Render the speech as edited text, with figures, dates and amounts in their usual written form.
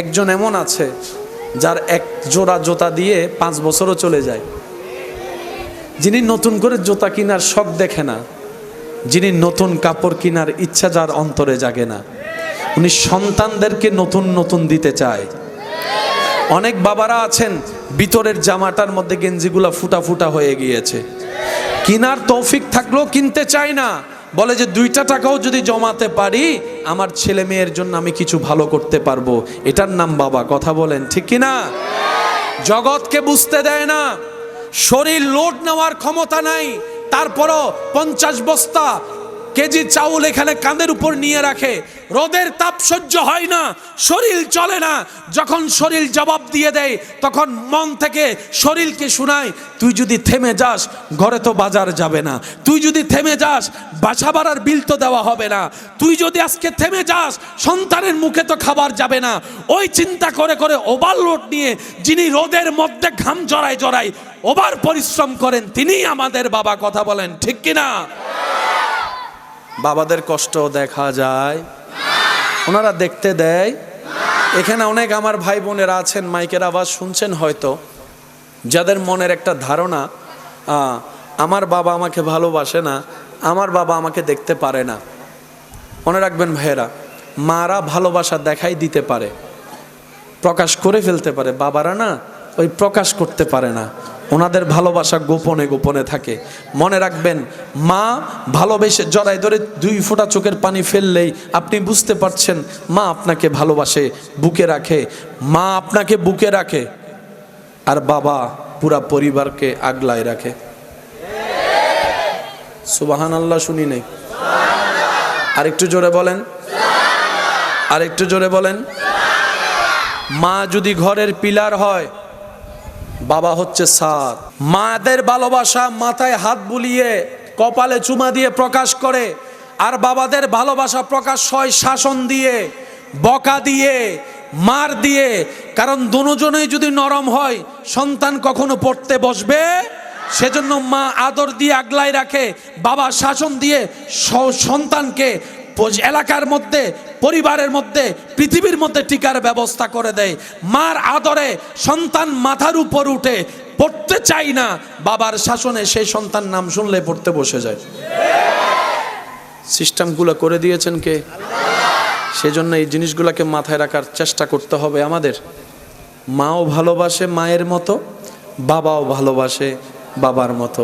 একজন এমন আছে যার এক জোড়া জুতা দিয়ে 5 বছরও চলে যায়, যিনি নতুন করে জুতা কেনার শখ দেখে না, যিনি নতুন কাপড় কেনার ইচ্ছা যার অন্তরে জাগে না, উনি সন্তানদেরকে নতুন নতুন দিতে চায়। অনেক বাবারা আছেন ভিতরের জামাটার মধ্যে গেঞ্জিগুলা ফুটা ফুটা হয়ে গিয়েছে, কেনার তৌফিক থাকলেও কিনতে চায় না, বলে যে 2টা টাকাও যদি জমাতে পারি আমার ছেলে মেয়ের জন্য আমি কিছু ভালো করতে পারবো। এটার নাম বাবা। কথা বলেন ঠিক কিনা? জগৎকে বুঝতে দেয় না, শরীর লোড নেওয়ার ক্ষমতা নাই, তারপরও 50 বস্তা কেজি চাউল এখানে কাঁধের উপর নিয়ে রাখে। রোদের তাপ সহ্য হয় না, শরীর চলে না, যখন শরীর জবাব দিয়ে দেয় তখন মন থেকে শরীরকে শোনায়, তুই যদি থেমে যাস ঘরে তো বাজার যাবে না, তুই যদি থেমে যাস বাসা ভাড়ার বিল তো দেওয়া হবে না, তুই যদি আজকে থেমে যাস সন্তানের মুখে তো খাবার যাবে না। ওই চিন্তা করে করে ওভারলোড নিয়ে যিনি রোদের মধ্যে ঘাম জড়ায় জড়ায় ওভার পরিশ্রম করেন তিনিই আমাদের বাবা। কথা বলেন ঠিক কিনা? বাবাদের কষ্ট দেখা যায়, ওনারা দেখতে দেয়। এখানে অনেক আমার ভাই বোনেরা আছেন, মাইকের আওয়াজ শুনছেন হয়তো, যাদের মনের একটা ধারণা আমার বাবা আমাকে ভালোবাসে না, আমার বাবা আমাকে দেখতে পারে না। মনে রাখবেন ভাইয়েরা, মারা ভালোবাসা দেখাই দিতে পারে, প্রকাশ করে ফেলতে পারে, বাবারা না ওই প্রকাশ করতে পারে না, ওনাদের ভালোবাসা গোপনে গোপনে থাকে। মনে রাখবেন, মা ভালোবেসে জড়ায় ধরে 2 ফোঁটা চোখের পানি ফেললেই আপনি বুঝতে পারছেন মা আপনাকে ভালোবাসে, বুকে রাখে, মা আপনাকে বুকে রাখে, আর বাবা পুরা পরিবারকে আগলায় রাখে। সুবহানাল্লাহ শুনি নাই? আরেকটু জোরে বলেন, আরেকটু জোরে বলেন। মা যদি ঘরের পিলার হয়, বাবা হচ্ছে ছাদ। মাদের ভালোবাসা মাথায় হাত বুলিয়ে কপালে চুমা দিয়ে প্রকাশ করে, আর বাবাদের ভালোবাসা প্রকাশ হয় শাসন দিয়ে, বকা দিয়ে, মার দিয়ে। কারণ দুজনেই যদি নরম হয় সন্তান কখনো পড়তে বসবে, সেজন্য মা আদর দিয়ে আগলায় রাখে, বাবা শাসন দিয়ে সন্তানকে এলাকার মধ্যে, পরিবারের মধ্যে, পৃথিবীর মধ্যে টিকার ব্যবস্থা করে দেয়। মার আদরে সন্তান মাথার উপর উঠে, পড়তে চাই না, বাবার শাসনে সেই সন্তান নাম শুনলে পড়তে বসে যায়। সিস্টেমগুলো করে দিয়েছেন কে? সেজন্য এই জিনিসগুলোকে মাথায় রাখার চেষ্টা করতে হবে আমাদের। মাও ভালোবাসে মায়ের মতো, বাবাও ভালোবাসে বাবার মতো।